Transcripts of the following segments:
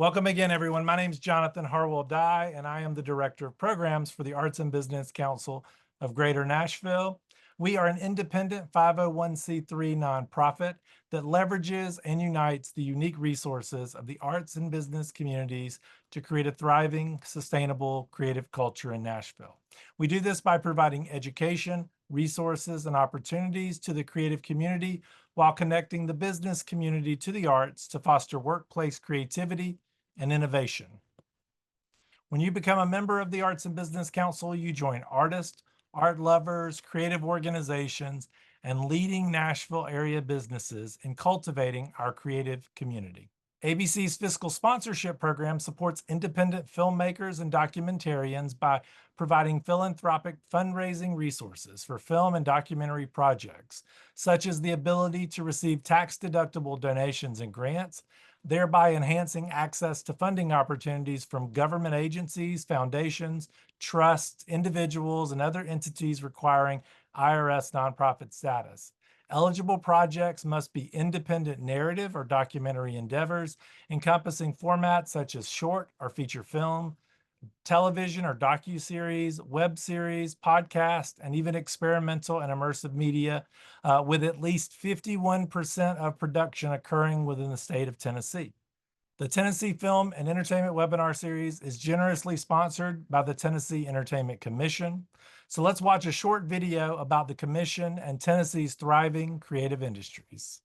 Welcome again, everyone. My name is Jonathan Harwell-Dye, and I am the Director of Programs for the Arts and Business Council of Greater Nashville. We are an independent 501c3 nonprofit that leverages and unites the unique resources of the arts and business communities to create a thriving, sustainable, creative culture in Nashville. We do this by providing education, resources, and opportunities to the creative community while connecting the business community to the arts to foster workplace creativity and innovation. When you become a member of the Arts and Business Council, you join artists, art lovers, creative organizations, and leading Nashville area businesses in cultivating our creative community. ABC's fiscal sponsorship program supports independent filmmakers and documentarians by providing philanthropic fundraising resources for film and documentary projects, such as the ability to receive tax-deductible donations and grants, thereby enhancing access to funding opportunities from government agencies, foundations, trusts, individuals, and other entities requiring IRS nonprofit status. Eligible projects must be independent narrative or documentary endeavors encompassing formats such as short or feature film, television or docuseries, web series, podcast, and even experimental and immersive media, with at least 51% of production occurring within the state of Tennessee. The Tennessee Film and Entertainment Webinar Series is generously sponsored by the Tennessee Entertainment Commission. So let's watch a short video about the Commission and Tennessee's thriving creative industries.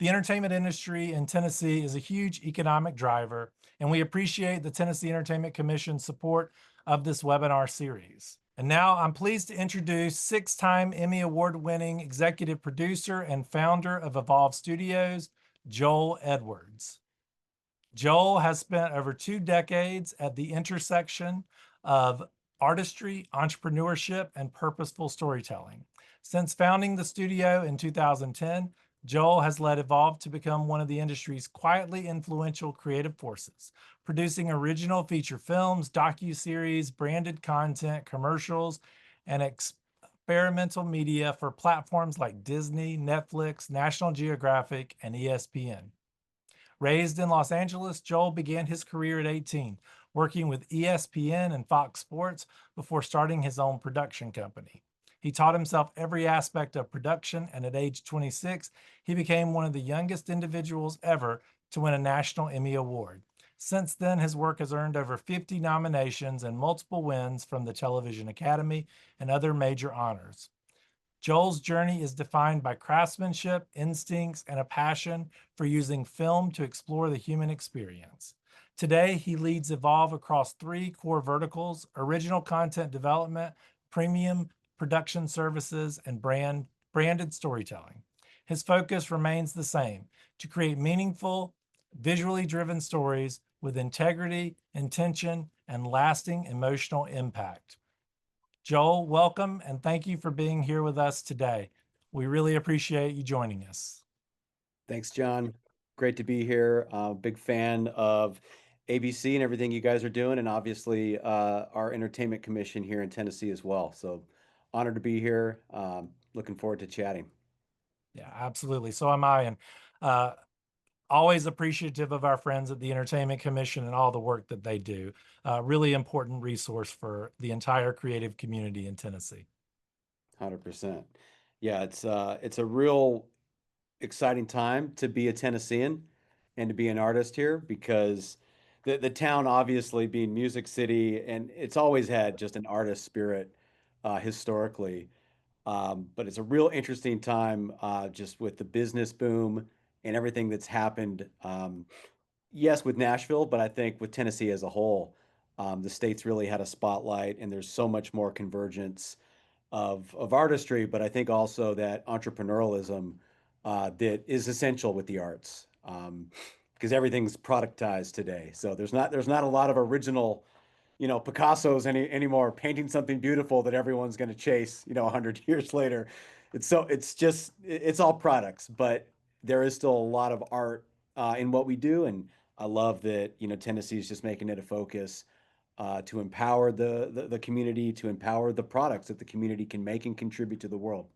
The entertainment industry in Tennessee is a huge economic driver, and we appreciate the Tennessee Entertainment Commission's support of this webinar series. And now I'm pleased to introduce six-time Emmy Award-winning executive producer and founder of Evolve Studios, Joel Edwards. Joel has spent over 2 decades at the intersection of artistry, entrepreneurship, and purposeful storytelling. Since founding the studio in 2010, Joel has led Evolve to become one of the industry's quietly influential creative forces, producing original feature films, docuseries, branded content, commercials, and experimental media for platforms like Disney, Netflix, National Geographic, and ESPN. Raised in Los Angeles, Joel began his career at 18, working with ESPN and Fox Sports before starting his own production company. He taught himself every aspect of production, and at age 26, he became one of the youngest individuals ever to win a National Emmy Award. Since then, his work has earned over 50 nominations and multiple wins from the Television Academy and other major honors. Joel's journey is defined by craftsmanship, instincts, and a passion for using film to explore the human experience. Today, he leads Evolve across 3 core verticals: original content development, premium production services, and branded storytelling. His focus remains the same: to create meaningful, visually driven stories with integrity, intention, and lasting emotional impact. Joel, welcome, and thank you for being here with us today. We really appreciate you joining us. Thanks, John. Great to be here. Big fan of ABC and everything you guys are doing, and obviously our Entertainment Commission here in Tennessee as well. So honored to be here. Looking forward to chatting. Yeah, absolutely. So am I, and always appreciative of our friends at the Entertainment Commission and all the work that they do. Really important resource for the entire creative community in Tennessee. 100%. Yeah, it's a real exciting time to be a Tennessean and to be an artist here because the town obviously being Music City, and it's always had just an artist spirit historically. But it's a real interesting time just with the business boom and everything that's happened. Yes, with Nashville, but I think with Tennessee as a whole, the state's really had a spotlight, and there's so much more convergence of artistry, but I think also that entrepreneurialism that is essential with the arts because everything's productized today. So there's not a lot of original Picasso's anymore painting something beautiful that everyone's going to chase, 100 years later. It's all products, but there is still a lot of art in what we do. And I love that, Tennessee is just making it a focus to empower the community, to empower the products that the community can make and contribute to the world.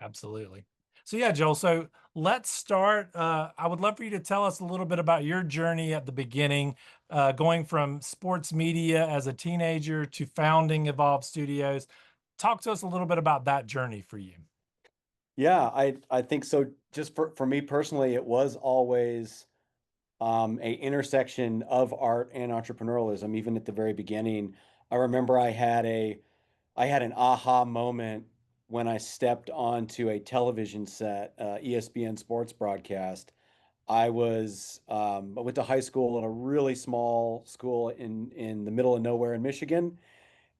Absolutely. So yeah, Joel, so let's start. I would love for you to tell us a little bit about your journey at the beginning, going from sports media as a teenager to founding Evolve Studios. Talk to us a little bit about that journey for you. Yeah, I think so. Just for me personally, it was always a intersection of art and entrepreneurialism. Even at the very beginning, I remember I had an aha moment when I stepped onto a television set, ESPN sports broadcast. I went to high school in a really small school in the middle of nowhere in Michigan,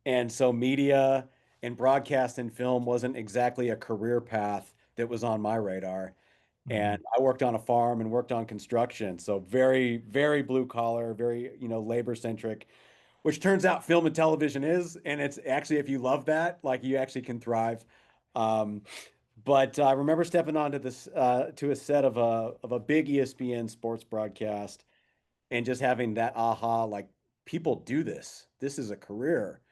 and so media and broadcast and film wasn't exactly a career path that was on my radar. And Mhm. I worked on a farm and worked on construction, so very, very blue collar, very, labor centric, which turns out film and television is. And it's actually, if you love that, like you actually can thrive. Um, but I remember stepping onto this to a set of a big ESPN sports broadcast and just having that aha, like people do this. This is a career.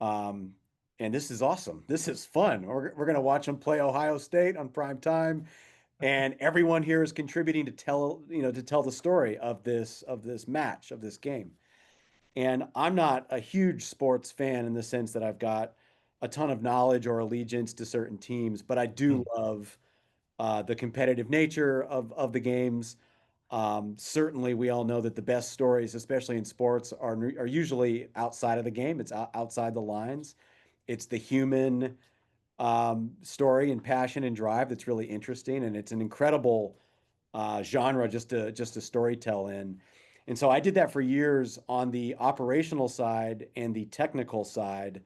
Um, and this is awesome. This is fun. We're going to watch them play Ohio State on prime time, and everyone here is contributing to tell the story of this match, of this game. And I'm not a huge sports fan in the sense that I've got a ton of knowledge or allegiance to certain teams, but I do Mhm. love the competitive nature of the games. Certainly, we all know that the best stories, especially in sports, are usually outside of the game. It's outside the lines. It's the human story and passion and drive that's really interesting, and it's an incredible genre just to storytell in. And so I did that for years on the operational side and the technical side,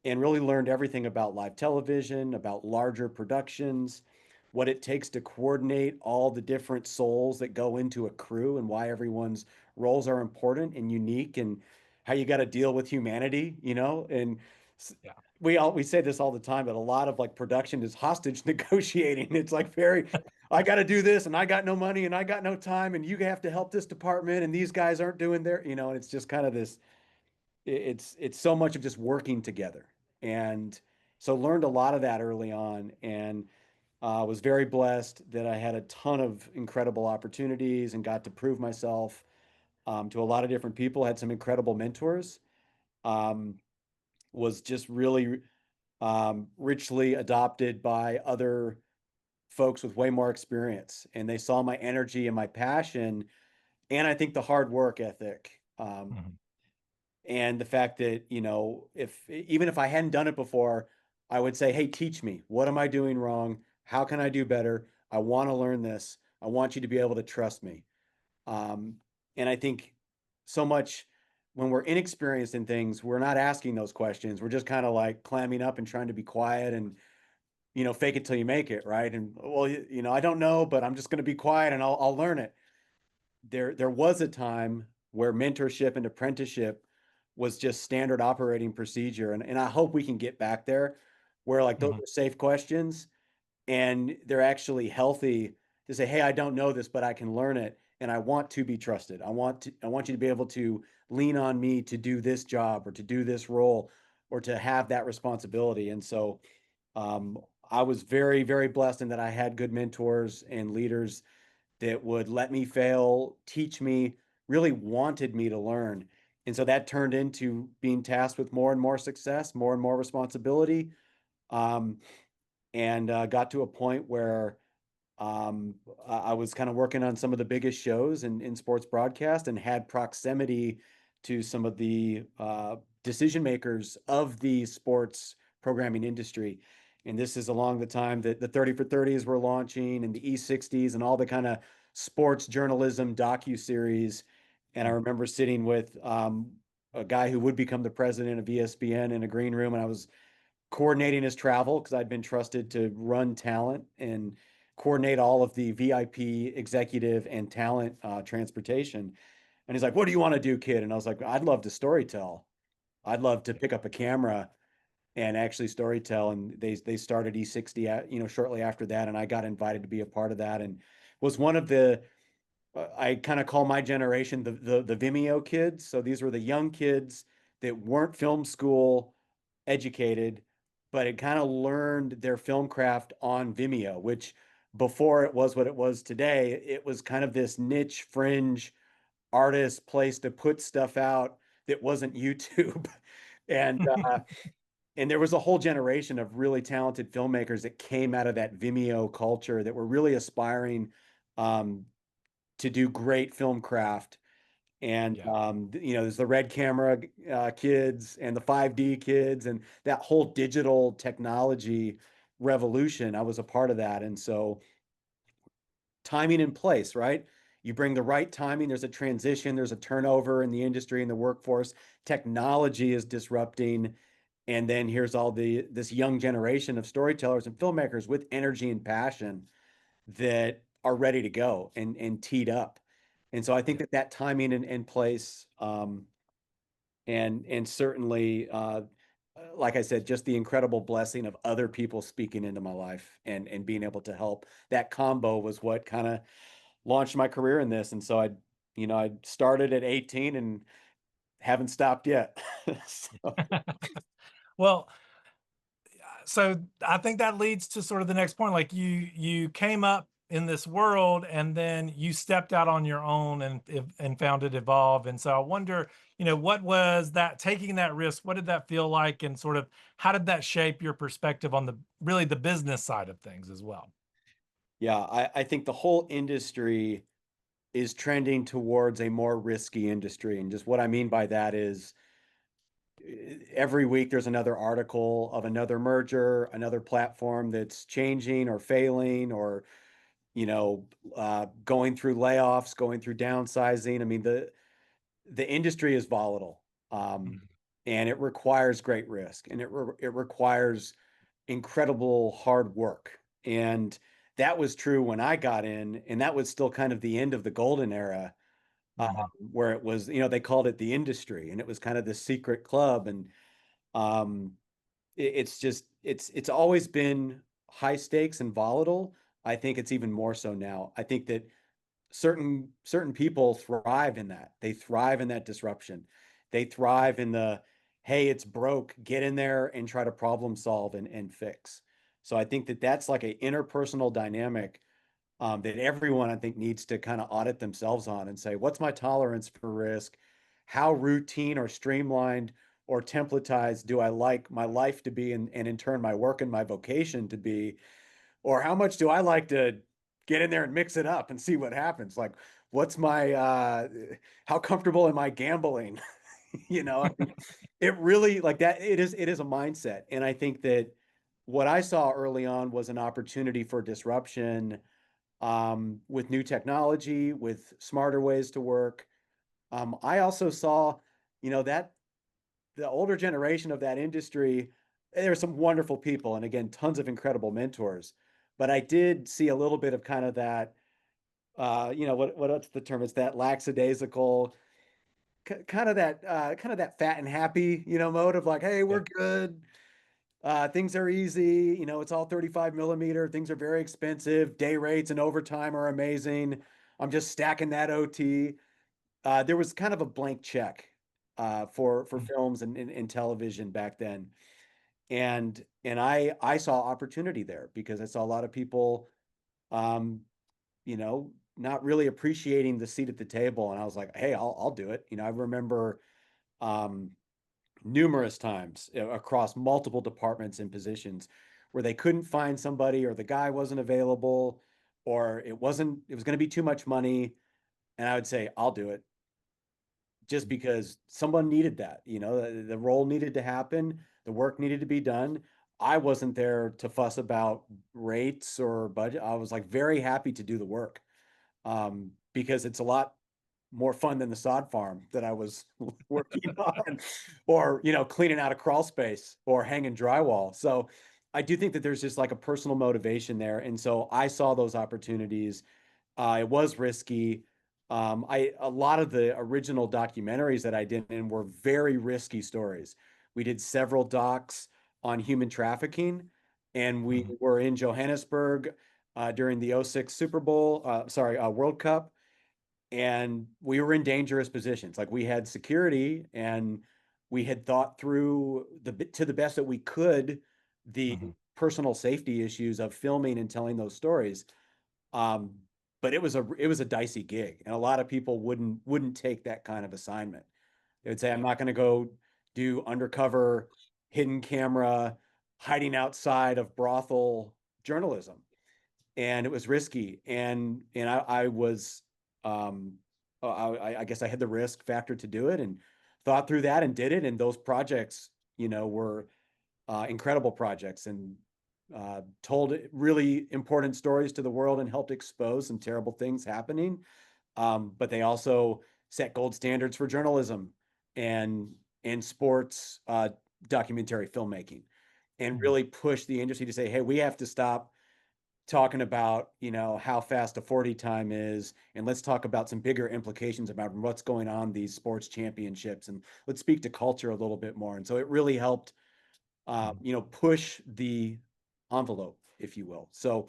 and really learned everything about live television, about larger productions, what it takes to coordinate all the different souls that go into a crew and why everyone's roles are important and unique, and how you got to deal with humanity, and Yeah. we say this all the time, but a lot of like production is hostage negotiating. It's like very, I got to do this and I got no money and I got no time and you have to help this department and these guys aren't doing their, and it's just kind of this, it's so much of just working together. And so learned a lot of that early on, and was very blessed that I had a ton of incredible opportunities and got to prove myself to a lot of different people, had some incredible mentors, um, was just really richly adopted by other folks with way more experience. And they saw my energy and my passion, and I think the hard work ethic. Mhm. And the fact that, if even if I hadn't done it before, I would say, hey, teach me. What am I doing wrong? How can I do better? I want to learn this. I want you to be able to trust me. Um, and I think so much when we're inexperienced in things, we're not asking those questions. We're just kind of like clamming up and trying to be quiet and, fake it till you make it, right? And well, I don't know, but I'm just going to be quiet and I'll learn it. There was a time where mentorship and apprenticeship was just standard operating procedure. And I hope we can get back there where like those Mhm. are safe questions and they're actually healthy to say, hey, I don't know this, but I can learn it. And I want to be trusted. I want you to be able to lean on me to do this job or to do this role or to have that responsibility. And so um, I was very, very blessed in that I had good mentors and leaders that would let me fail, teach me, really wanted me to learn. And so that turned into being tasked with more and more success, more and more responsibility, um, and got to a point where I was kind of working on some of the biggest shows in sports broadcast and had proximity to some of the decision makers of the sports programming industry. And this is along the time that the 30 for 30s were launching and the E60s and all the kind of sports journalism docuseries. And I Mhm. remember sitting with a guy who would become the president of ESPN in a green room, and I was coordinating his travel because I'd been trusted to run talent and coordinate all of the VIP, executive, and talent transportation. And he's like, "What do you want to do, kid?" And I was like, "I'd love to storytell. I'd love to pick up a camera and actually storytell." And they started E60, shortly after that, and I got invited to be a part of that, and was one of the I kind of call my generation the Vimeo kids. So these were the young kids that weren't film school educated, but had kind of learned their film craft on Vimeo, which before it was what it was today, it was kind of this niche fringe artist place to put stuff out that wasn't YouTube. And and there was a whole generation of really talented filmmakers that came out of that Vimeo culture that were really aspiring um, to do great film craft. And Yeah. there's the red camera kids and the 5D kids and that whole digital technology revolution. I was a part of that. And so timing in place, right? You bring the right timing, there's a transition, there's a turnover in the industry and the workforce. Technology is disrupting. And then here's all this young generation of storytellers and filmmakers with energy and passion that are ready to go and teed up. And so I think Yeah. that timing in place, and certainly, like I said, just the incredible blessing of other people speaking into my life and being able to help. That combo was what kind of launched my career in this. And so I started at 18 and haven't stopped yet. So, Well, so I think that leads to sort of the next point. Like you came up in this world and then you stepped out on your own and found it evolve. And so I wonder, what was that taking that risk? What did that feel like? And sort of how did that shape your perspective on the business side of things as well? yeah, I think the whole industry is trending towards a more risky industry. And just what I mean by that is every week there's another article of another merger, another platform that's changing or failing or, going through layoffs, going through downsizing. I mean, the industry is volatile, um, Mhm. and it requires great risk, and it requires incredible hard work. And that was true when I got in, and that was still kind of the end of the golden era, uh, Mhm. where it was, they called it the industry, and it was kind of this secret club. And um, it's just it's always been high stakes and volatile. I think it's even more so now. I think that certain people thrive in that. They thrive in that disruption. They thrive in the, hey, it's broke, get in there and try to problem solve and fix. So I think that that's like an interpersonal dynamic, that everyone I think needs to kind of audit themselves on and say, what's my tolerance for risk? How routine or streamlined or templatized do I like my life to be, and in turn my work and my vocation to be? Or how much do I like to get in there and mix it up and see what happens? Like, what's my how comfortable am I gambling? I mean, it really, like, that it is a mindset. And I think that what I saw early on was an opportunity for disruption, with new technology, with smarter ways to work. I also saw, that the older generation of that industry, there were some wonderful people, and again, tons of incredible mentors. But I did see a little bit of kind of that, what's the term? It's that lackadaisical, kind of that fat and happy, mode of like, hey, Yeah. we're good. Things are easy. It's all 35 millimeter. Things are very expensive. Day rates and overtime are amazing. I'm just stacking that OT. There was kind of a blank check, for Mhm. films and television back then. And I saw opportunity there because I saw a lot of people, um, not really appreciating the seat at the table. And I was like, hey, I'll do it. I remember, um, numerous times, across multiple departments and positions where they couldn't find somebody, or the guy wasn't available, or it was going to be too much money. And I would say, I'll do it, just because someone needed that. The role needed to happen, the work needed to be done. I wasn't there to fuss about rates or budget. I was like very happy to do the work, because it's a lot more fun than the sod farm that I was working on, or cleaning out a crawl space or hanging drywall. So I do think that there's just like a personal motivation there, and so I saw those opportunities. It was risky. A lot of the original documentaries that I did in were very risky stories. We did several docs on human trafficking, and we Mhm. were in Johannesburg during the '06 Super Bowl, World Cup, and we were in dangerous positions. Like we had security, and we had thought through to the best that we could the Mhm. personal safety issues of filming and telling those stories. Um, but it was a dicey gig, and a lot of people wouldn't take that kind of assignment. They would say, "I'm Yeah. not going to go do undercover, hidden camera, hiding outside of brothel journalism," and it was risky. And I was, I guess I had the risk factor to do it, and thought through that and did it. And those projects, were incredible projects, and told really important stories to the world and helped expose some terrible things happening. But they also set gold standards for journalism and sports documentary filmmaking, and Mhm. really push the industry to say, hey, we have to stop talking about how fast a 40 time is, and let's talk about some bigger implications about what's going on these sports championships, and let's speak to culture a little bit more. And so it really helped Mhm. push the envelope, if you will. So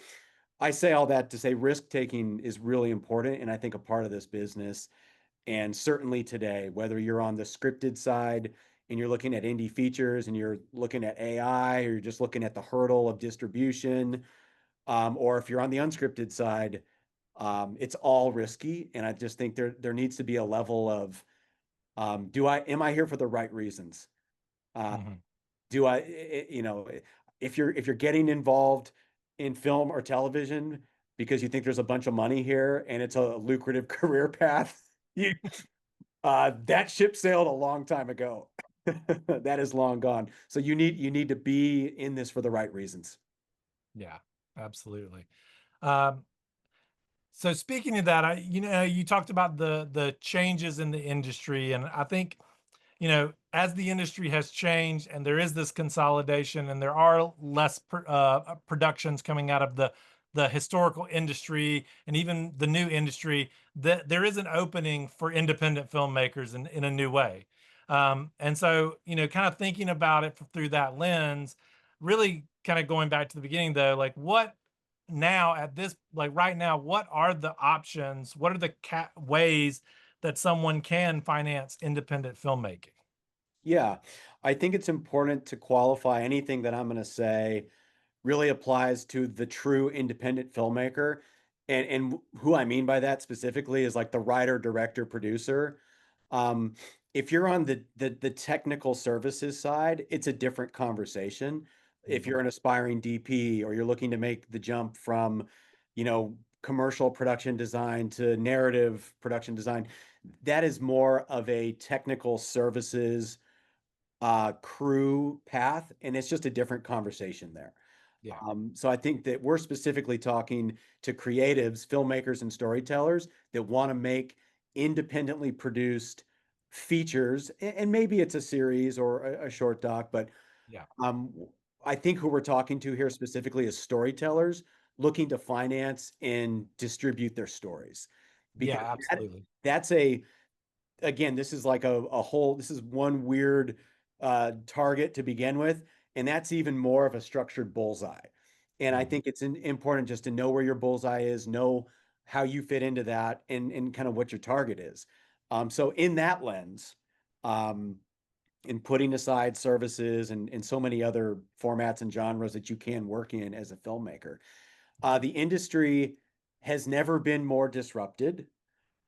I say all that to say risk taking is really important, and I think a part of this business. And certainly today, whether you're on the scripted side and you're looking at indie features and you're looking at AI, or you're just looking at the hurdle of distribution, or if you're on the unscripted side, it's all risky. And I just think there needs to be a level of am I here for the right reasons? Uh, Mhm. do I, if you're getting involved in film or television because you think there's a bunch of money here and it's a lucrative career path, that ship sailed a long time ago. That is long gone. So you need to be in this for the right reasons. Yeah, absolutely. Um, so speaking of that, you talked about the changes in the industry, and I think, as the industry has changed and there is this consolidation and there are less productions coming out of the historical industry and even the new industry, that there is an opening for independent filmmakers in a new way. And so, kind of thinking about it through that lens, really kind of going back to the beginning though, like what now at this, like right now, what are the options? What are the ways that someone can finance independent filmmaking? Yeah, I think it's important to qualify anything that I'm going to say really applies to the true independent filmmaker. And who I mean by that specifically is like the writer, director, producer. Um, if you're on the technical services side, it's a different conversation. If Mhm. you're an aspiring DP, or you're looking to make the jump from, commercial production design to narrative production design, that is more of a technical services crew path, and it's just a different conversation there. Yeah. So I think that we're specifically talking to creatives, filmmakers, and storytellers that want to make independently produced features, and maybe it's a series or a short doc, but Yeah. um, I think who we're talking to here specifically is storytellers looking to finance and distribute their stories, Yeah, because absolutely. that's a again, this is like a whole, this is one weird target to begin with, and that's even more of a structured bullseye. And I Mhm. think it's important just to know where your bullseye is, know how you fit into that, and kind of what your target is. So in that lens, um, in putting aside services and so many other formats and genres that you can work in as a filmmaker, the industry has never been more disrupted.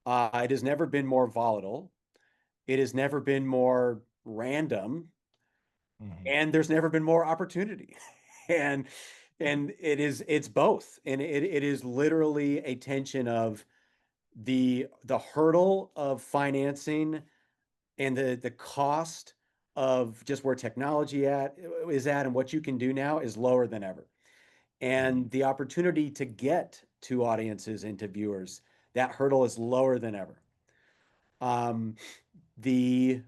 It has never been more volatile. It has never been more random, Mhm. and there's never been more opportunity. and it's both. And it is literally a tension of the hurdle of financing and the cost of just where technology is at, and what you can do now is lower than ever. Mhm. And the opportunity to get to audiences and to viewers, that hurdle is lower than ever. Um, the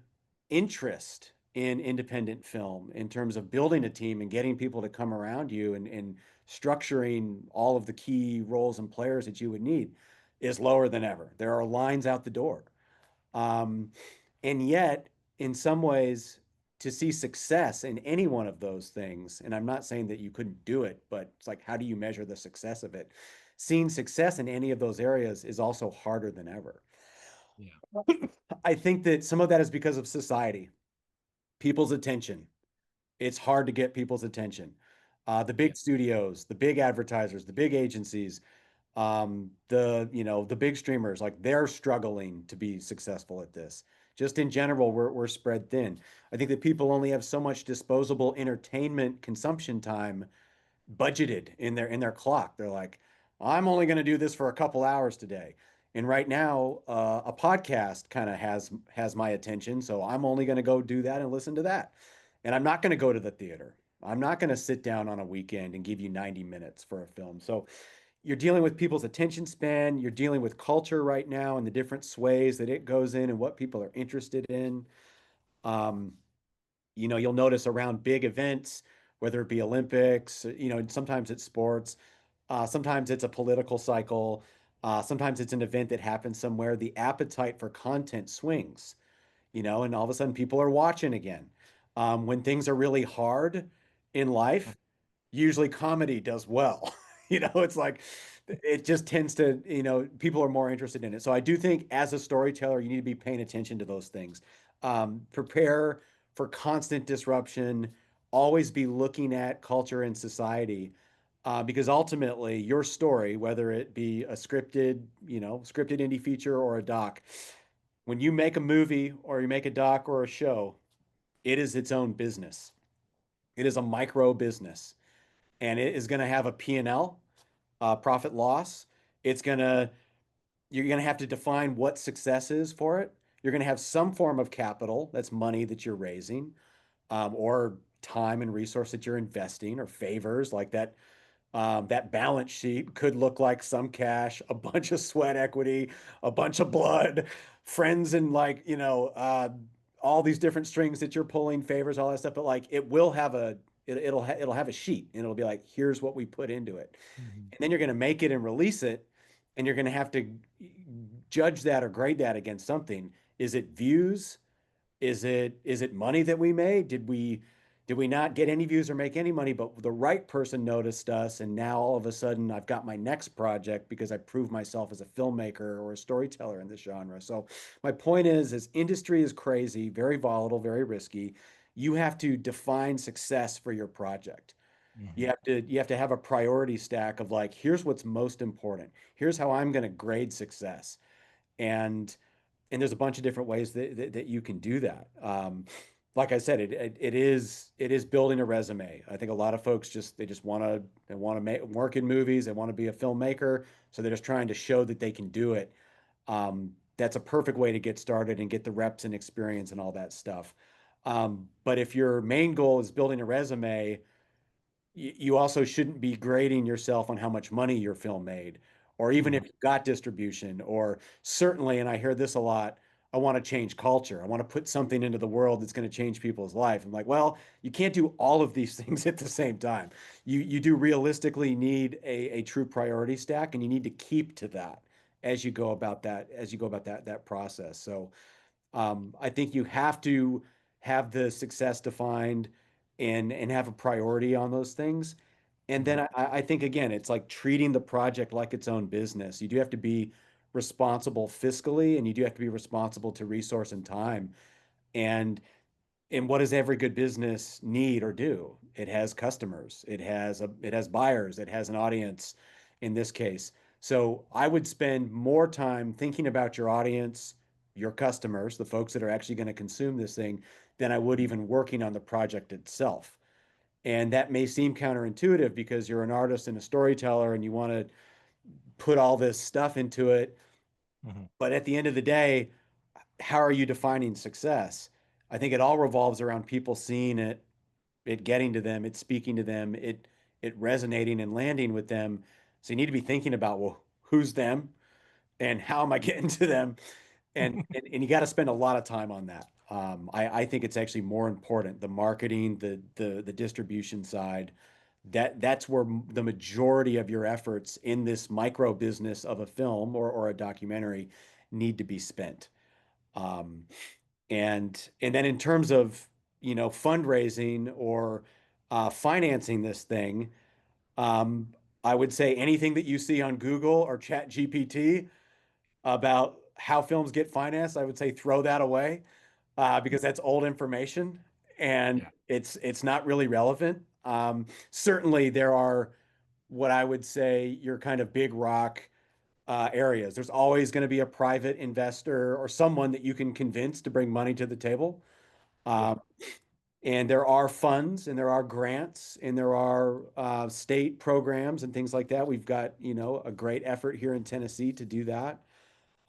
interest in independent film in terms of building a team and getting people to come around you, and structuring all of the key roles and players that you would need, is lower than ever. There are lines out the door. Um, and yet, in some ways, to see success in any one of those things, and I'm not saying that you couldn't do it, but it's like, how do you measure the success of it? Seeing success in any of those areas is also harder than ever. Yeah. I think that some of that is because of society, people's attention. It's hard to get people's attention. The Yeah. big studios, the big advertisers, the big agencies, the big streamers, like they're struggling to be successful at this. Just in general, we're spread thin. I think that people only have so much disposable entertainment consumption time budgeted in their clock. They're like, I'm only going to do this for a couple hours today. And right now, a podcast kind of has my attention, so I'm only going to go do that and listen to that. And I'm not going to go to the theater. I'm not going to sit down on a weekend and give you 90 minutes for a film. So you're dealing with people's attention span. You're dealing with culture right now and the different sways that it goes in and what people are interested in. Um, you'll notice around big events, whether it be Olympics, sometimes it's sports, sometimes it's a political cycle, sometimes it's an event that happens somewhere. The appetite for content swings, and all of a sudden people are watching again. When things are really hard in life, usually comedy does well. It's like it just tends to, people are more interested in it. So I do think as a storyteller, you need to be paying attention to those things. Prepare for constant disruption, always be looking at culture and society. Because ultimately your story, whether it be a scripted indie feature or a doc, when you make a movie or you make a doc or a show, it is its own business. It is a micro business and it is going to have a P&L, profit loss. It's going to, you're going to have to define what success is for it. You're going to have some form of capital, that's money that you're raising, or time and resource that you're investing, or favors like that. That balance sheet could look like some cash, a bunch of sweat equity, a bunch of blood, friends, and all these different strings that you're pulling, favors, all that stuff. But like it will have it'll have a sheet, and it'll be like, here's what we put into it. Mhm. And then you're going to make it and release it, and you're going to have to judge that or grade that against something. Is it views? Is it money that we made? Did we not get any views or make any money, but the right person noticed us, and now all of a sudden I've got my next project because I proved myself as a filmmaker or a storyteller in this genre. So my point is industry is crazy, very volatile, very risky. You have to define success for your project. You Mhm. have to you have to have a priority stack of like, here's what's most important. Here's how I'm going to grade success. And there's a bunch of different ways that you can do that. Like I said, it is building a resume. I think a lot of folks just want to work in movies. They want to be a filmmaker, so they're just trying to show that they can do it. That's a perfect way to get started and get the reps and experience and all that stuff. But if your main goal is building a resume, you also shouldn't be grading yourself on how much money your film made, or even Mhm. if you got distribution, or certainly, and I hear this a lot, I want to change culture. I want to put something into the world that's going to change people's life. I'm like, well, you can't do all of these things at the same time. You do realistically need a true priority stack, and you need to keep to that as you go about that process. So I think you have to have the success defined and have a priority on those things. And then Mhm. I think again, it's like treating the project like its own business. You do have to be responsible fiscally, and you do have to be responsible to resource and time. And what does every good business need or do? It has customers, it has buyers, it has an audience in this case. So I would spend more time thinking about your audience, your customers, the folks that are actually going to consume this thing, than I would even working on the project itself. And that may seem counterintuitive because you're an artist and a storyteller and you want to put all this stuff into it. Mhm. But at the end of the day, how are you defining success? I think it all revolves around people seeing it getting to them, it speaking to them, it resonating and landing with them. So you need to be thinking about, well, who's them and how am I getting to them? And you got to spend a lot of time on that. I think it's actually more important, the marketing, the distribution side, that's where the majority of your efforts in this micro business of a film or a documentary need to be spent. Um, and then in terms of, fundraising or financing this thing, um, I would say anything that you see on Google or Chat GPT about how films get financed, I would say throw that away, because that's old information and Yeah. it's not really relevant. Certainly, there are what I would say your kind of big rock areas. There's always going to be a private investor or someone that you can convince to bring money to the table. Yeah. Um, and there are funds and there are grants and there are state programs and things like that. We've got, a great effort here in Tennessee to do that.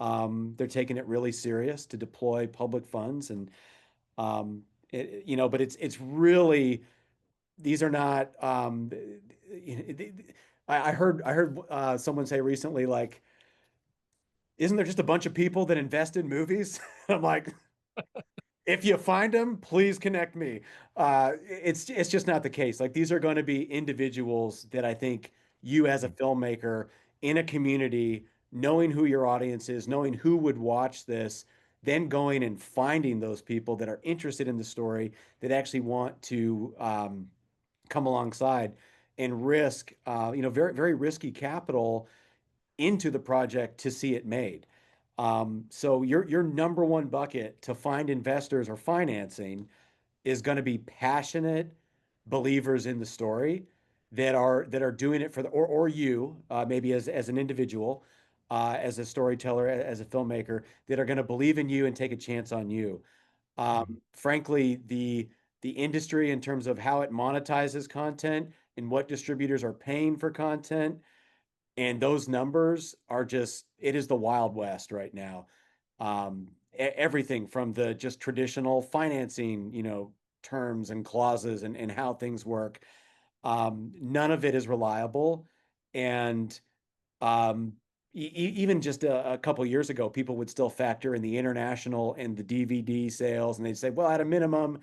They're taking it really serious to deploy public funds and but it's really these are not. I heard someone say recently, like, isn't there just a bunch of people that invest in movies? I'm like, if you find them, please connect me. It's just not the case. Like these are going to be individuals that I think you as a Mhm. filmmaker in a community, knowing who your audience is, knowing who would watch this, then going and finding those people that are interested in the story that actually want to come alongside and risk, very very risky capital into the project to see it made. So your number one bucket to find investors or financing is going to be passionate believers in the story that are doing it for the or you maybe as an individual, as a storyteller, as a filmmaker that are going to believe in you and take a chance on you. Mhm. Frankly, the industry in terms of how it monetizes content and what distributors are paying for content and those numbers are just it is the Wild West right now. Everything from the just traditional financing, terms and clauses and how things work. None of it is reliable. And um, even just a couple years ago, people would still factor in the international and the DVD sales, and they'd say, well, at a minimum,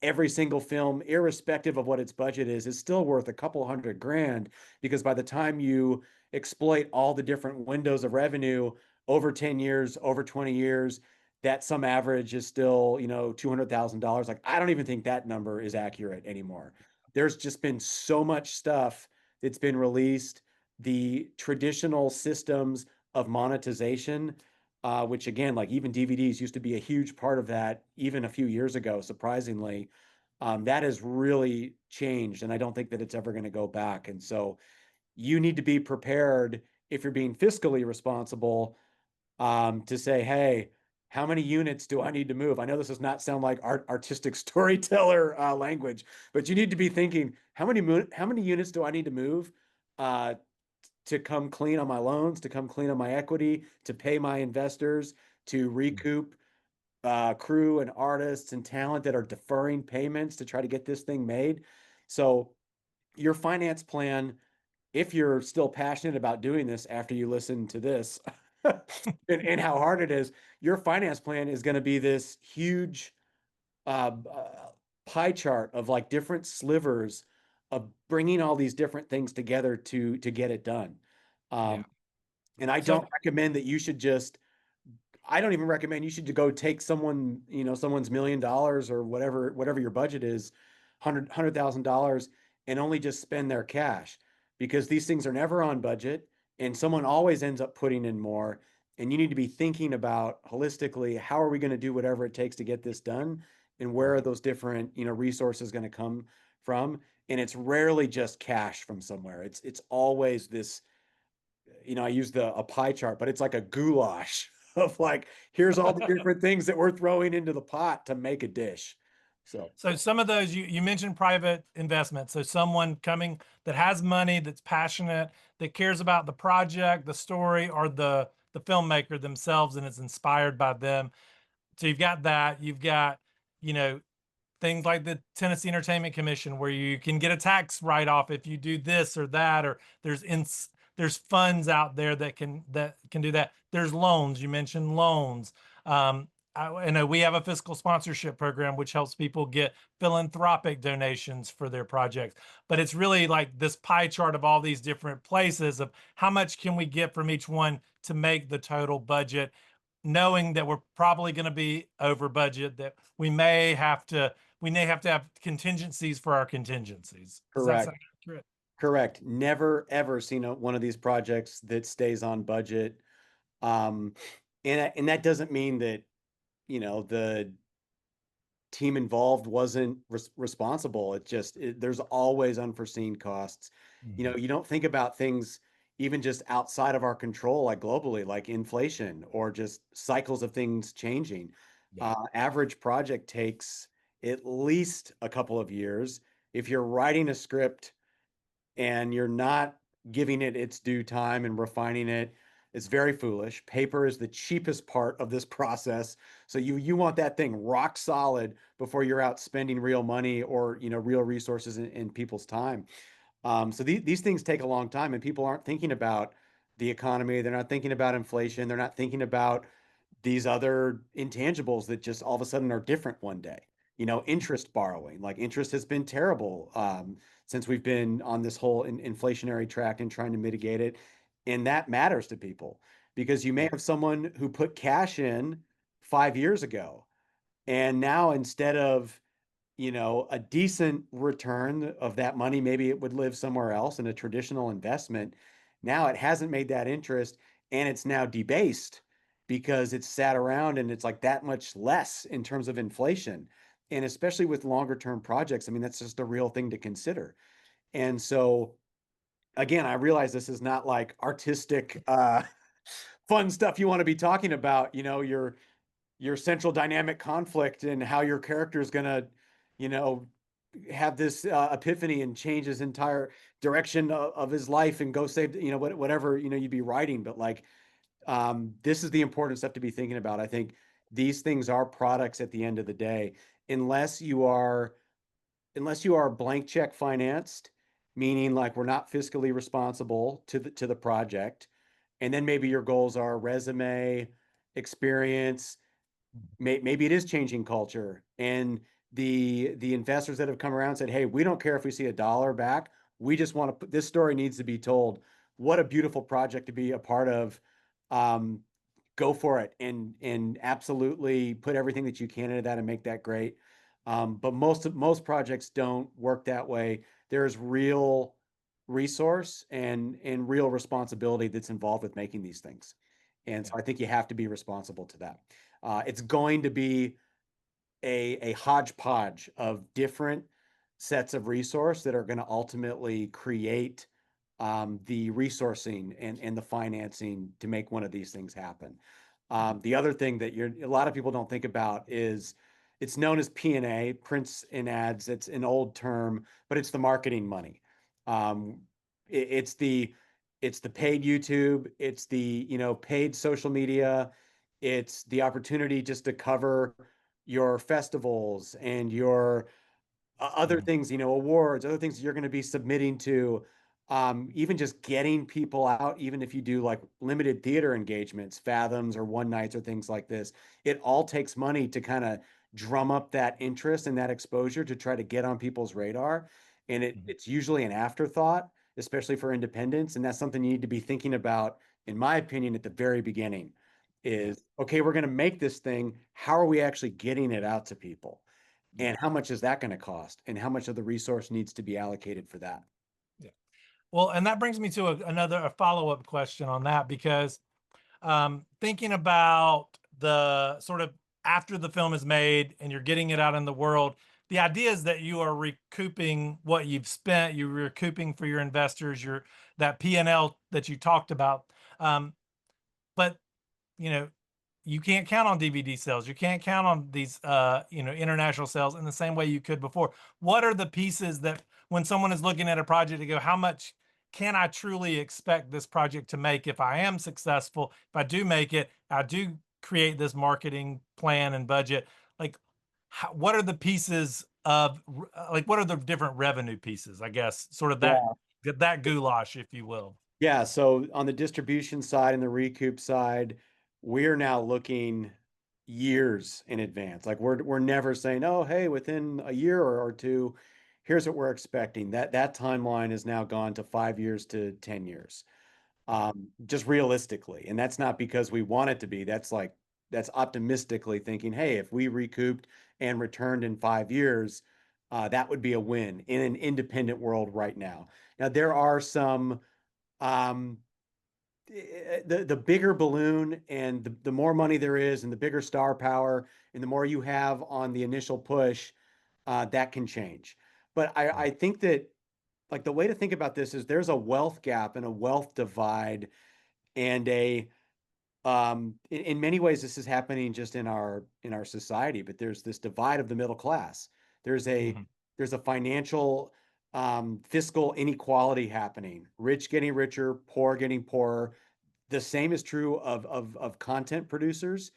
every single film, irrespective of what its budget is still worth a couple hundred grand because by the time you exploit all the different windows of revenue over 10 years, over 20 years, that some average is still, $200,000. Like, I don't even think that number is accurate anymore. There's just been so much stuff that's been released. The traditional systems of monetization, which again, like even DVDs used to be a huge part of that even a few years ago, surprisingly. That has really changed, and I don't think that it's ever going to go back. And so you need to be prepared if you're being fiscally responsible to say, hey, how many units do I need to move? I know this does not sound like artistic storyteller language, but you need to be thinking, how many units do I need to move uh, to come clean on my loans, to come clean on my equity, to pay my investors, to recoup crew and artists and talent that are deferring payments to try to get this thing made. So your finance plan, if you're still passionate about doing this after you listen to this and how hard it is, your finance plan is going to be this huge pie chart of like different slivers of bringing all these different things together to get it done. Yeah. Um, and I So don't recommend that you should just I don't even recommend you should go take someone's $1 million or whatever your budget is, $100,000 and only just spend their cash because these things are never on budget and someone always ends up putting in more. And you need to be thinking about holistically, how are we going to do whatever it takes to get this done? And where are right. those different, resources going to come from? And it's rarely just cash from somewhere. It's always this I use a pie chart, but it's like a goulash of like, here's all the different things that we're throwing into the pot to make a dish. So, So some of those you mentioned private investment. So someone coming that has money, that's passionate, that cares about the project, the story, or the filmmaker themselves, and is inspired by them. So you've got that. You've got, you know, things like the Tennessee Entertainment Commission, where you can get a tax write-off if you do this or that, or there's funds out there that can do that. There's loans. You mentioned loans. I know we have a fiscal sponsorship program which helps people get philanthropic donations for their projects, but it's really like this pie chart of all these different places of how much can we get from each one to make the total budget, knowing that we're probably going to be over budget, that we may have to have contingencies for our contingencies. Does that Correct. sound accurate? Correct. Never ever seen one of these projects that stays on budget. Um, and that doesn't mean that, the team involved wasn't responsible. There's always unforeseen costs. Mhm. You don't think about things even just outside of our control, like globally, like inflation or just cycles of things changing. Yeah. Average project takes at least a couple of years. If you're writing a script and you're not giving it its due time and refining it, it's very foolish. Paper is the cheapest part of this process. So you want that thing rock solid before you're out spending real money or real resources in people's time. So these things take a long time, and people aren't thinking about the economy. They're not thinking about inflation. They're not thinking about these other intangibles that just all of a sudden are different one day. Interest borrowing, like interest has been terrible since we've been on this whole inflationary track and trying to mitigate it. And that matters to people because you may Yeah. have someone who put cash in 5 years ago, and now instead of a decent return of that money, maybe it would live somewhere else in a traditional investment. Now it hasn't made that interest, and it's now debased because it's sat around and it's like that much less in terms of inflation. And especially with longer term projects, I mean, that's just a real thing to consider. And so again, I realize this is not like artistic, fun stuff you want to be talking about, your central dynamic conflict and how your character is going to, you know, have this epiphany and change his entire direction of his life and go save, whatever, you'd be writing. But like, this is the important stuff to be thinking about. I think these things are products at the end of the day, unless you are blank check financed, meaning like we're not fiscally responsible to the project. And then maybe your goals are resume, experience, maybe it is changing culture, and the investors that have come around said, hey, we don't care if we see $1 back, we just want to put this story needs to be told. What a beautiful project to be a part of. um, Go for it and absolutely put everything that you can into that and make that great. But most projects don't work that way. There's real resource and real responsibility that's involved with making these things, and so Yeah. I think you have to be responsible to that. It's going to be a hodgepodge of different sets of resource that are going to ultimately create the resourcing and the financing to make one of these things happen. The other thing that a lot of people don't think about is it's known as P&A, prints and ads. It's an old term, but it's the marketing money. Um, it's the paid YouTube, it's the paid social media, it's the opportunity just to cover your festivals and your other Mhm. things, awards, other things you're going to be submitting to, even just getting people out, even if you do like limited theater engagements, fathoms or one nights or things like this, it all takes money to kind of drum up that interest and that exposure to try to get on people's radar. And Mhm. it's usually an afterthought, especially for independents. And that's something you need to be thinking about, in my opinion, at the very beginning Yeah. is, okay, we're going to make this thing. How are we actually getting it out to people? Yeah. And how much is that going to cost? And how much of the resource needs to be allocated for that? Yeah. Well, and that brings me to a follow-up question on that, because thinking about the sort of after the film is made and you're getting it out in the world, the idea is that you are recouping what you've spent, you're recouping for your investors, your that P&L that you talked about. But you know, you can't count on DVD sales. You can't count on these, international sales in the same way you could before. What are the pieces that when someone is looking at a project to go, how much can I truly expect this project to make if I am successful? If I do make it, I do create this marketing plan and budget. Like, what are the pieces of, like, what are the different revenue pieces? I guess sort of that Yeah. that goulash, if you will. Yeah. So on the distribution side and the recoup side, we're now looking, years in advance. Like we're never saying, oh, hey, within a year or two, here's what we're expecting. That timeline is now gone to 5 years to 10 years. Just realistically. And that's not because we want it to be. That's optimistically thinking, hey, if we recouped and returned in 5 years, that would be a win in an independent world right now. Now there are some um, the bigger balloon and the more money there is and the bigger star power and the more you have on the initial push, that can change. But I Right. think that like the way to think about this is there's a wealth gap and a wealth divide and in many ways this is happening just in our society, but there's this divide of the middle class. There's a Mhm. there's a financial fiscal inequality happening, rich getting richer, poor getting poorer. The same is true of content producers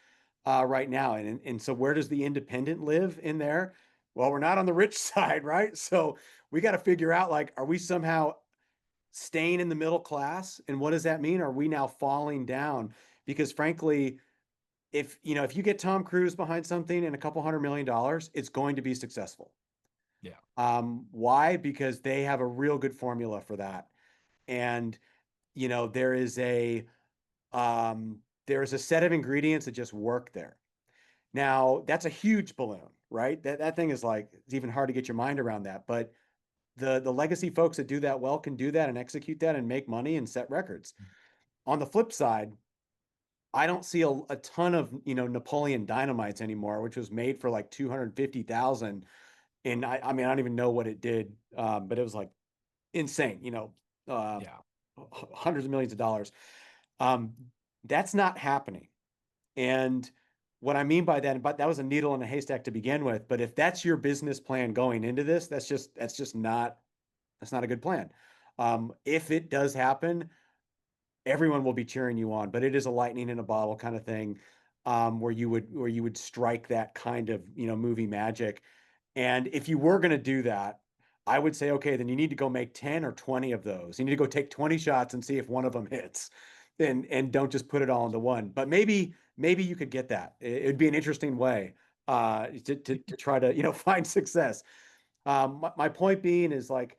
right now. And so where does the independent live in there? Well, we're not on the rich side, right? So we got to figure out like, are we somehow staying in the middle class? And what does that mean? Are we now falling down? Because frankly, if you get Tom Cruise behind something and a couple $100 million, it's going to be successful. Yeah. Why? Because they have a real good formula for that. And there is a set of ingredients that just work there. Now, that's a huge balloon, right? That thing is like it's even hard to get your mind around that. But the legacy folks that do that well can do that and execute that and make money and set records. On the flip side, I don't see a ton of Napoleon Dynamites anymore, which was made for like 250,000. And I mean I don't even know what it did, but it was like insane, uh, Yeah. hundreds of millions of dollars. Um, that's not happening. And what I mean by that, but that was a needle in a haystack to begin with. But if that's your business plan going into this, that's just not that's not a good plan. If it does happen, everyone will be cheering you on, but it is a lightning in a bottle kind of thing, where you would strike that kind of movie magic. And if you were going to do that, I would say, okay, then you need to go make 10 or 20 of those. You need to go take 20 shots and see if one of them hits. And don't just put it all into one. But maybe you could get that. It'd be an interesting way to try to find success. My point being is like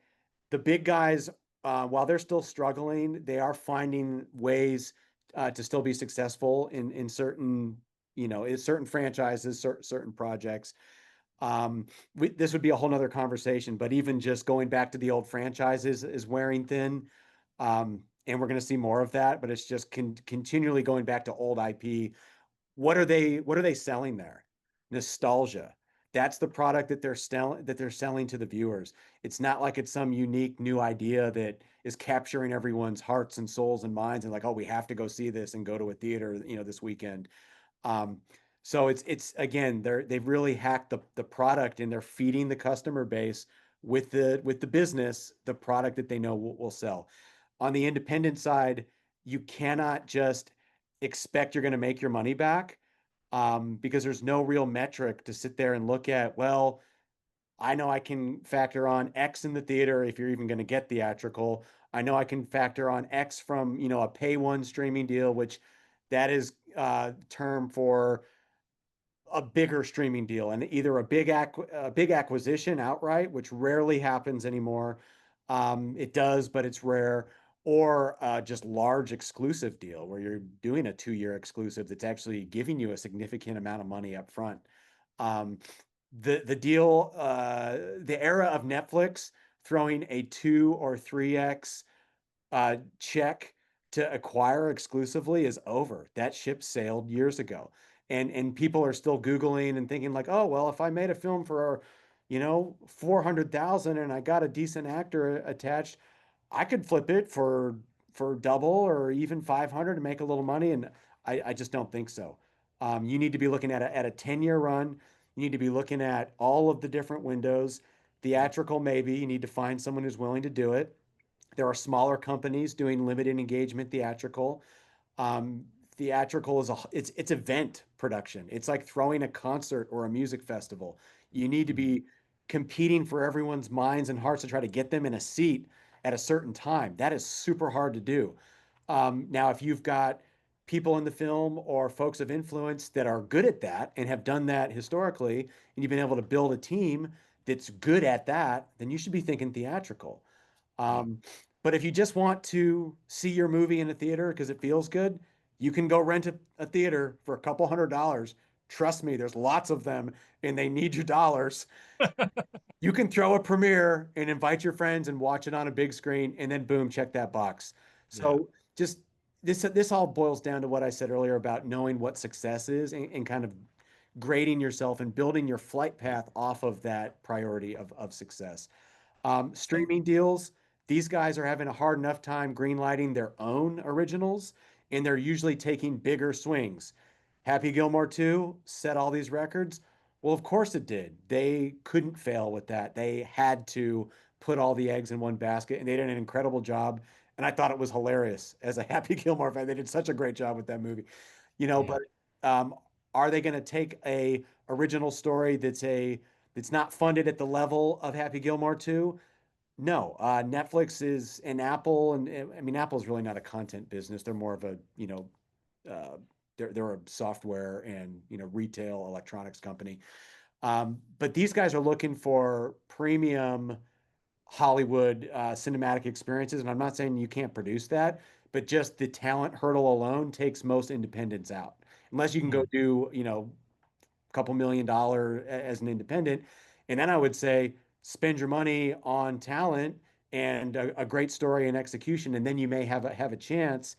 the big guys, while they're still struggling, they are finding ways to still be successful in certain in certain franchises, certain projects. This would be a whole nother conversation, but even just going back to the old franchises is wearing thin. And we're going to see more of that, but it's just continually going back to old IP. What are they selling there? Nostalgia. That's the product that they're selling to the viewers. It's not like it's some unique new idea that is capturing everyone's hearts and souls and minds and like, oh, we have to go see this and go to a theater, this weekend. Um, so it's again, they've really hacked the product and they're feeding the customer base with the business, the product that they know will sell. On the independent side, you cannot just expect you're going to make your money back, because there's no real metric to sit there and look at. Well, I know I can factor on X in the theater if you're even going to get theatrical. I know I can factor on X from a pay one streaming deal, which that is term for a bigger streaming deal, and either a big acquisition outright, which rarely happens anymore. It does, but it's rare. Or just large exclusive deal where you're doing a 2 year exclusive that's actually giving you a significant amount of money up front. Um, the era of Netflix throwing a 2 or 3x check to acquire exclusively is over. That ship sailed years ago. And people are still Googling and thinking like, oh, well, if I made a film for, 400,000 and I got a decent actor attached, I could flip it for double or even 500 to make a little money. And I just don't think so. You need to be looking at a 10-year run. You need to be looking at all of the different windows. Theatrical, maybe. You need to find someone who's willing to do it. There are smaller companies doing limited engagement theatrical. Um, Theatrical is it's event production. It's like throwing a concert or a music festival. You need to Mhm. be competing for everyone's minds and hearts to try to get them in a seat at a certain time. That is super hard to do. Now, if you've got people in the film or folks of influence that are good at that and have done that historically, and you've been able to build a team that's good at that, then you should be thinking theatrical. Yeah. Um, but if you just want to see your movie in a theater because it feels good, you can go rent a theater for a couple $100. Trust me, there's lots of them and they need your dollars. You can throw a premiere and invite your friends and watch it on a big screen and then boom, check that box. Yeah. So just this all boils down to what I said earlier about knowing what success is and kind of grading yourself and building your flight path off of that priority of success. And Streaming deals, these guys are having a hard enough time greenlighting their own originals, and they're usually taking bigger swings. Happy Gilmore 2 set all these records. Well, of course it did. They couldn't fail with that. They had to put all the eggs in one basket, and they did an incredible job. And I thought it was hilarious as a Happy Gilmore fan. They did such a great job with that movie, yeah. but um, are they going to take a original story that's not funded at the level of Happy Gilmore 2? No. Netflix is and Apple, and I mean Apple's really not a content business. They're more of a, uh, they're a software and retail electronics company. But these guys are looking for premium Hollywood cinematic experiences, and I'm not saying you can't produce that, but just the talent hurdle alone takes most independents out. Unless you can go Mm. do, a couple $1 million as an independent. And then I would say spend your money on talent and a great story and execution, and then you may have a chance.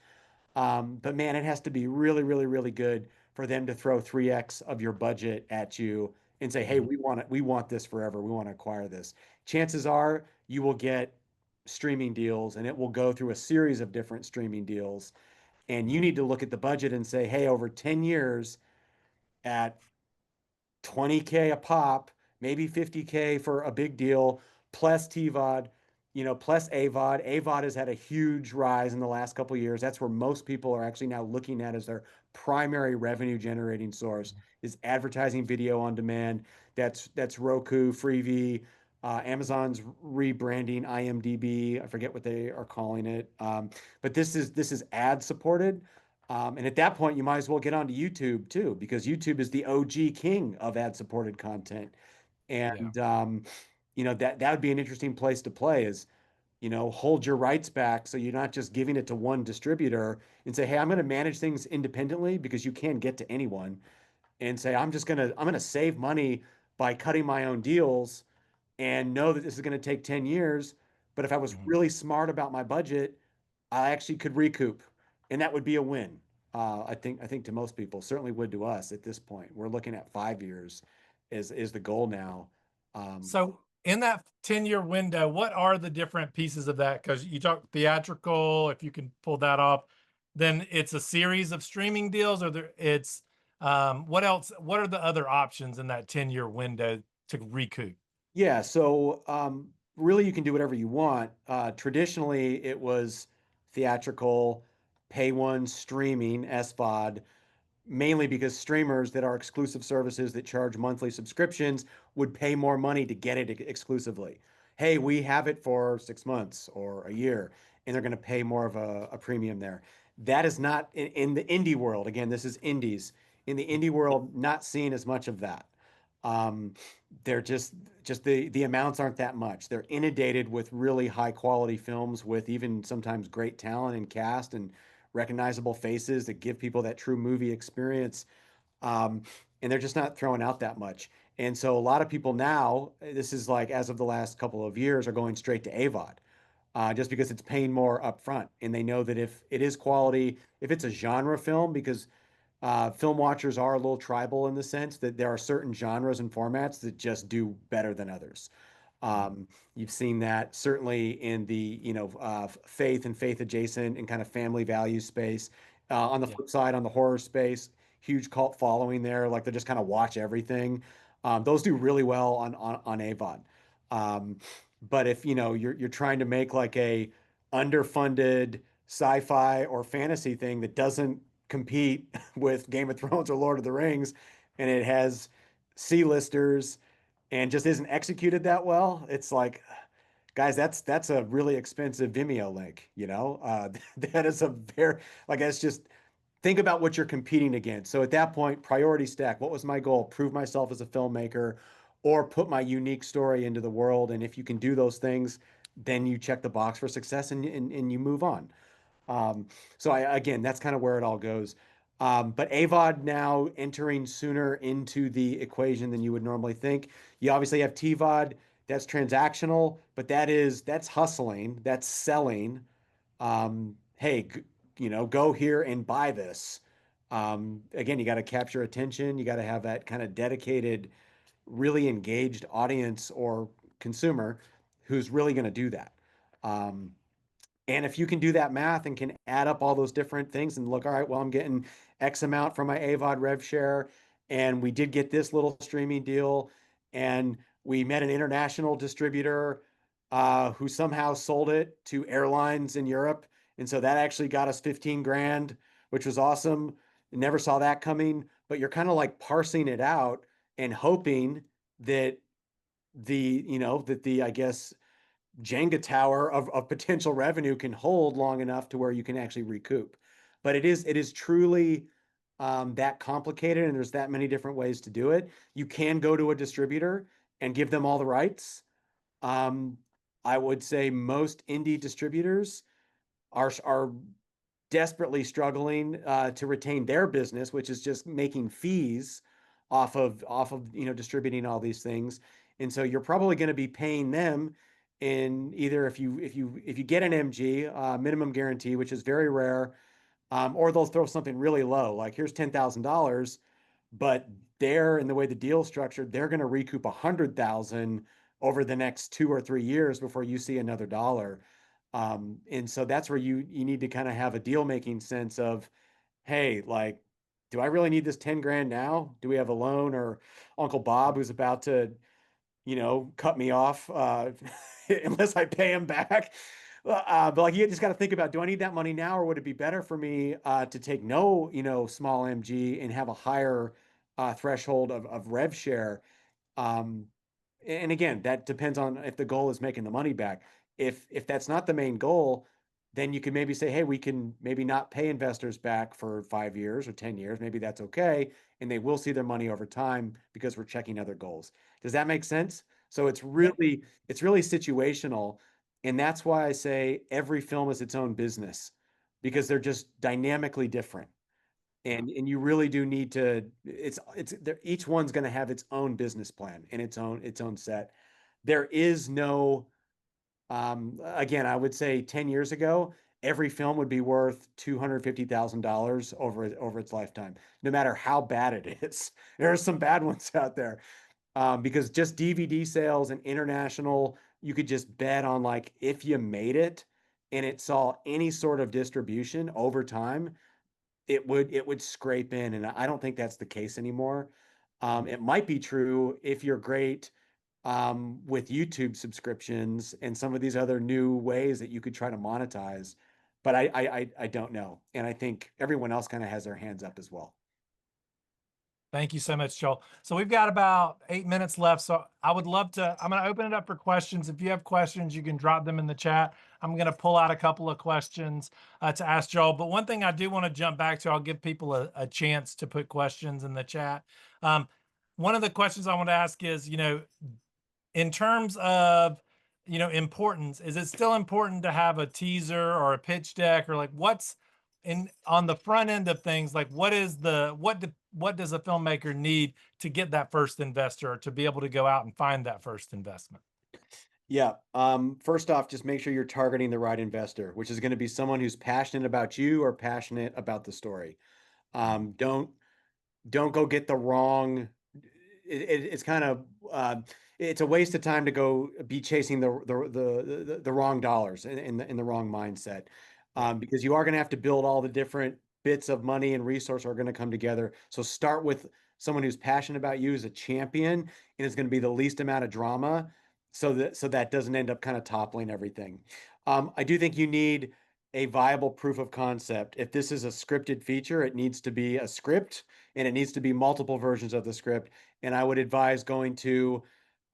But man, it has to be really, really, really good for them to throw 3x of your budget at you and say, "Hey, Mhm. we want it. We want this forever. We want to acquire this." Chances are you will get streaming deals, and it will go through a series of different streaming deals. And you need to look at the budget and say, "Hey, over 10 years at 20K a pop, maybe 50K for a big deal, plus TVOD, plus AVOD. AVOD has had a huge rise in the last couple of years. That's where most people are actually now looking at as their primary revenue generating source is advertising video on demand. That's Roku, Freevee, Amazon's rebranding IMDb. I forget what they are calling it. But this is ad supported. And at that point, you might as well get onto YouTube too, because YouTube is the OG king of ad-supported content. Yeah. And that would be an interesting place to play is, hold your rights back so you're not just giving it to one distributor and say, hey, I'm going to manage things independently because you can't get to anyone, and say, I'm gonna save money by cutting my own deals and know that this is going to take 10 years. But if I was Mhm. really smart about my budget, I actually could recoup, and that would be a win. I think to most people, certainly would to us at this point. We're looking at 5 years is the goal now. Um, So in that 10-year window, what are the different pieces of that? Because you talk theatrical, if you can pull that off, then it's a series of streaming deals, or it's what else? What are the other options in that 10-year window to recoup? yeah, so really, you can do whatever you want. Traditionally, it was theatrical, pay one, streaming, SVOD, mainly because streamers that are exclusive services that charge monthly subscriptions would pay more money to get it exclusively. Hey, we have it for 6 months or a year, and they're going to pay more of a premium there. That is not in the indie world. Again, this is indies. In the indie world, not seeing as much of that. Um, they're just the amounts aren't that much. They're inundated with really high quality films with even sometimes great talent and cast and recognizable faces that give people that true movie experience. Um, and they're just not throwing out that much. And so a lot of people now, this is like as of the last couple of years, are going straight to AVOD, just because it's paying more upfront. And they know that if it is quality, if it's a genre film, because film watchers are a little tribal in the sense that there are certain genres and formats that just do better than others. You've seen that certainly in the faith and faith adjacent and kind of family value space. On the Yeah. flip side, on the horror space, huge cult following there. Like they just kind of watch everything. Those do really well on AVOD. Um, but if you're trying to make like a underfunded sci-fi or fantasy thing that doesn't compete with Game of Thrones or Lord of the Rings, and it has C-listers and just isn't executed that well, it's like, guys, that's a really expensive Vimeo link, that is a very like that's just think about what you're competing against. So at that point, priority stack. What was my goal? Prove myself as a filmmaker or put my unique story into the world. And if you can do those things, then you check the box for success and you move on. So again, that's kind of where it all goes. But AVOD now entering sooner into the equation than you would normally think. You obviously have TVOD, that's transactional, but that's hustling, that's selling. Hey, go here and buy this. Again, you got to capture attention. You got to have that kind of dedicated, really engaged audience or consumer who's really going to do that. Um, and if you can do that math and can add up all those different things and look, all right, well, I'm getting X amount from my AVOD rev share, and we did get this little streaming deal, and we met an international distributor who somehow sold it to airlines in Europe. And so that actually got us 15 grand, which was awesome. Never saw that coming, but you're kind of like parsing it out and hoping that I guess, Jenga tower of potential revenue can hold long enough to where you can actually recoup. But it is truly that complicated, and there's that many different ways to do it. You can go to a distributor and give them all the rights. Um, I would say most indie distributors are desperately struggling to retain their business, which is just making fees off of distributing all these things. And so you're probably going to be paying them in either if you get an MG minimum guarantee, which is very rare, or they'll throw something really low, like here's $10,000, but they're in the way the deal's structured, they're going to recoup 100,000 over the next 2 or 3 years before you see another dollar. And so that's where you need to kind of have a deal making sense of, hey, like, do I really need this 10 grand now? Do we have a loan or Uncle Bob who's about to, cut me off unless I pay him back? But like, you just got to think about, do I need that money now, or would it be better for me to take no, small MG and have a higher threshold of rev share? Um, and again, that depends on if the goal is making the money back. If that's not the main goal, then you can maybe say, hey, we can maybe not pay investors back for 5 years or 10 years. Maybe that's okay. And they will see their money over time because we're checking other goals. Does that make sense? So it's really situational. And that's why I say every film is its own business, because they're just dynamically different. And you really do need to, each one's going to have its own business plan and its own set. There is no, again, I would say 10 years ago, every film would be worth $250,000 over its lifetime, no matter how bad it is. There are some bad ones out there, because just DVD sales and international, you could just bet on, like, if you made it and it saw any sort of distribution over time, it would scrape in, and I don't think that's the case anymore. It might be true if you're great with YouTube subscriptions and some of these other new ways that you could try to monetize, but I don't know, and I think everyone else kind of has their hands up as well. Thank you so much, Joel. So we've got about 8 minutes left. So I'm going to open it up for questions. If you have questions, you can drop them in the chat. I'm going to pull out a couple of questions to ask Joel. But one thing I do want to jump back to, I'll give people a chance to put questions in the chat. One of the questions I want to ask is, in terms of, importance, is it still important to have a teaser or a pitch deck, or like what's on the front end of things? Like what does a filmmaker need to get that first investor, or to be able to go out and find that first investment? Yeah. First off, just make sure you're targeting the right investor, which is going to be someone who's passionate about you or passionate about the story. Don't go get the wrong. It's kind of it's a waste of time to go be chasing the wrong dollars in the wrong mindset, because you are going to have to build all the different bits of money and resource are going to come together. So start with someone who's passionate about you as a champion, and it's going to be the least amount of drama, so that doesn't end up kind of toppling everything. I do think you need a viable proof of concept. If this is a scripted feature, it needs to be a script, and it needs to be multiple versions of the script. And I would advise going to,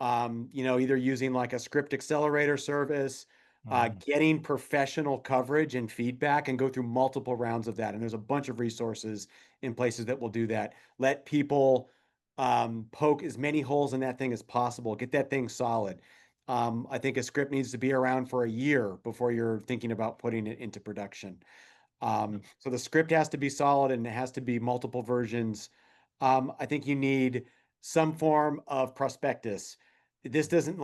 either using like a script accelerator service, Mhm. getting professional coverage and feedback and go through multiple rounds of that. And there's a bunch of resources in places that will do that. Let people poke as many holes in that thing as possible. Get that thing solid. I think a script needs to be around for a year before you're thinking about putting it into production. So the script has to be solid and it has to be multiple versions. I think you need some form of prospectus. This isn't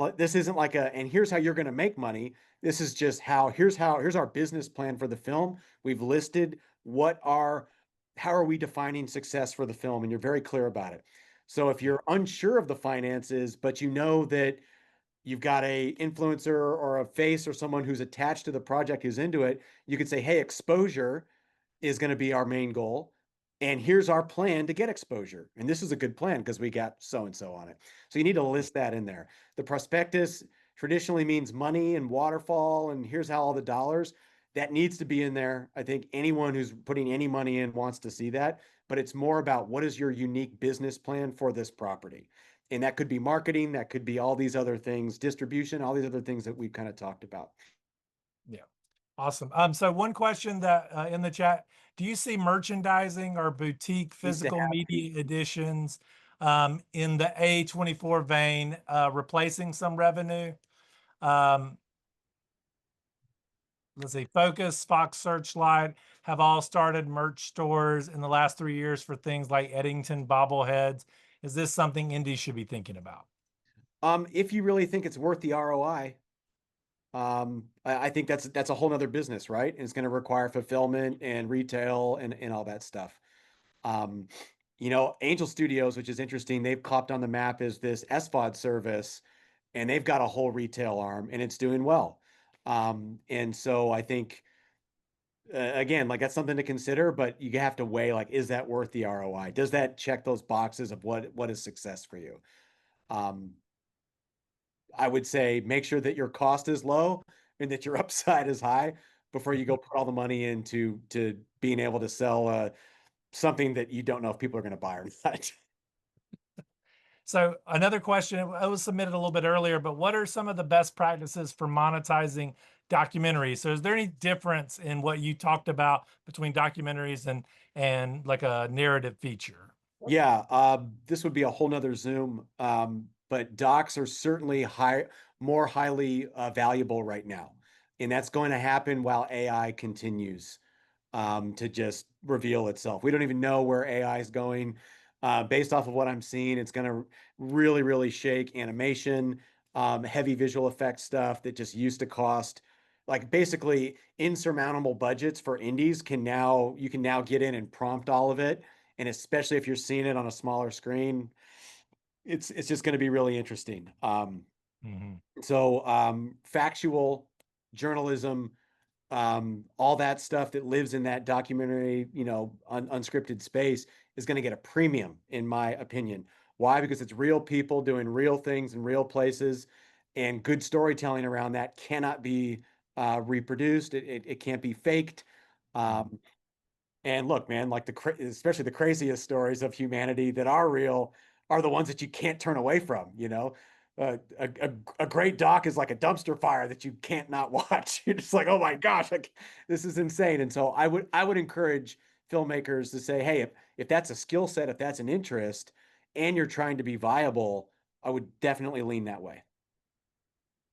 like a, and here's how you're going to make money. This is just here's our business plan for the film. We've listed how are we defining success for the film, and you're very clear about it. So if Yeah. you're unsure of the finances, but you know that you've got a influencer or a face or someone who's attached to the project who's into it, you could say, hey, exposure is going to be our main goal. And here's our plan to get exposure. And this is a good plan because we got so and so on it. So you need to list that in there. The prospectus traditionally means money and waterfall, and here's how all the dollars that needs to be in there. I think anyone who's putting any money in wants to see that, but it's more about what is your unique business plan for this property. And that could be marketing, that could be all these other things, distribution, all these other things that we've kind of talked about. Yeah. Awesome. So one question that in the chat, do you see merchandising or boutique Needs to physical happen. media editions in the A24 vein replacing some revenue? Um, let's see, Focus, Fox Searchlight have all started merch stores in the last 3 years for things like Eddington bobbleheads. Is this something indies should be thinking about? If you really think it's worth the ROI, I think that's a whole nother business, right? And it's going to require fulfillment and retail and all that stuff. Um, Angel Studios, which is interesting, they've clopped on the map as this SVOD service, and they've got a whole retail arm, and it's doing well. And so I think again, like that's something to consider, but you have to weigh like, is that worth the ROI? Does that check those boxes of what is success for you? Um, I would say make sure that your cost is low and that your upside is high before you go put all the money into being able to sell something that you don't know if people are going to buy or not. So another question, it was submitted a little bit earlier, but what are some of the best practices for monetizing documentaries? So is there any difference in what you talked about between documentaries and like a narrative feature? Yeah, this would be a whole nother Zoom. But docs are certainly more highly valuable right now, and that's going to happen while AI continues to just reveal itself. We don't even know where AI is going. Based off of what I'm seeing, it's going to really, really shake animation, heavy visual effects stuff that just used to cost like basically insurmountable budgets for indies you can now get in and prompt all of it. And especially if you're seeing it on a smaller screen, it's just going to be really interesting. Mhm. Factual journalism, all that stuff that lives in that documentary, unscripted space is going to get a premium, in my opinion. Why? Because it's real people doing real things in real places, and good storytelling around that cannot be reproduced. It can't be faked. Mhm. And look, man, like especially the craziest stories of humanity that are real are the ones that you can't turn away from. A great doc is like a dumpster fire that you can't not watch. You're just like, oh my gosh, like this is insane. And so I would encourage filmmakers to say, hey, if that's a skill set, if that's an interest, and you're trying to be viable, I would definitely lean that way.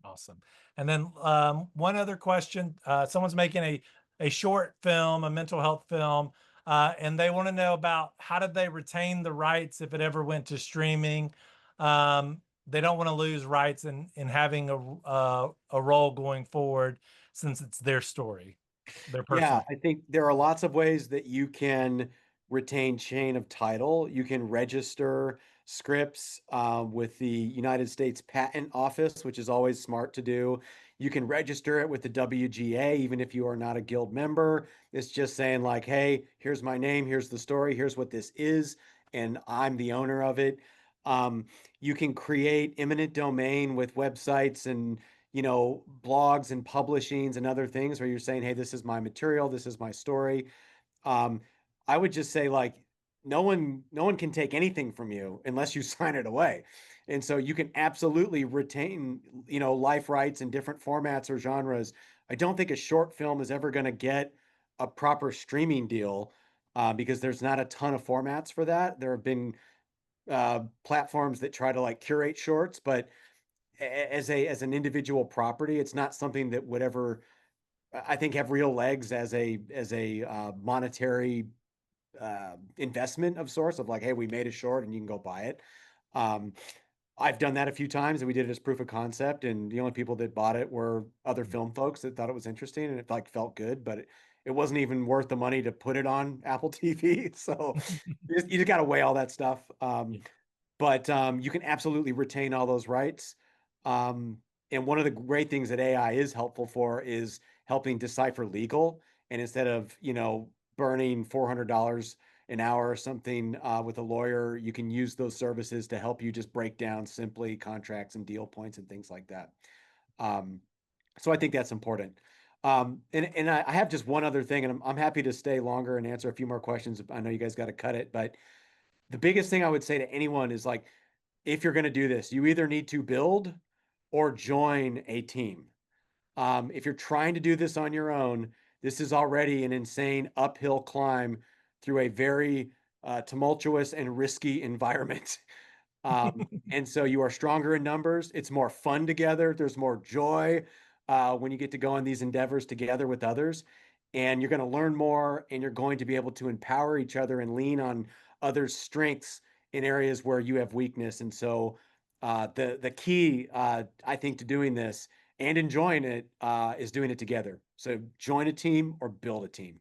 Awesome. And then one other question, someone's making a short film, a mental health film, and they want to know about how did they retain the rights if it ever went to streaming. They don't want to lose rights in having a role going forward since it's their story, their Yeah, personal. I think there are lots of ways that you can retain chain of title. You can register scripts with the United States Patent Office, which is always smart to do. You can register it with the WGA, even if you are not a guild member. It's just saying, like, hey, here's my name, here's the story, here's what this is, and I'm the owner of it. Um, you can create eminent domain with websites and blogs and publishings and other things where you're saying, hey, this is my material, this is my story. Um, I would just say, like, no one can take anything from you unless you sign it away. And so you can absolutely retain, life rights in different formats or genres. I don't think a short film is ever going to get a proper streaming deal, because there's not a ton of formats for that. There have been platforms that try to like curate shorts, but as an individual property, it's not something that would ever, I think, have real legs as a monetary investment of sorts, of like, hey, we made a short and you can go buy it. Um, I've done that a few times, and we did it as proof of concept. And the only people that bought it were other film folks that thought it was interesting and it like felt good, but it wasn't even worth the money to put it on Apple TV. So you just got to weigh all that stuff. Yeah. But you can absolutely retain all those rights. Um, and one of the great things that AI is helpful for is helping decipher legal. And instead of, burning $400 an hour or something with a lawyer, you can use those services to help you just break down simply contracts and deal points and things like that. Um, so I think that's important. And I have just one other thing, and I'm happy to stay longer and answer a few more questions. I know you guys got to cut it, but the biggest thing I would say to anyone is like, if you're going to do this, you either need to build or join a team. If you're trying to do this on your own, this is already an insane uphill climb through a very tumultuous and risky environment. And so you are stronger in numbers. It's more fun together. There's more joy when you get to go on these endeavors together with others. And you're going to learn more, and you're going to be able to empower each other and lean on others' strengths in areas where you have weakness. And so the key, I think, to doing this and enjoying it is doing it together. So join a team or build a team.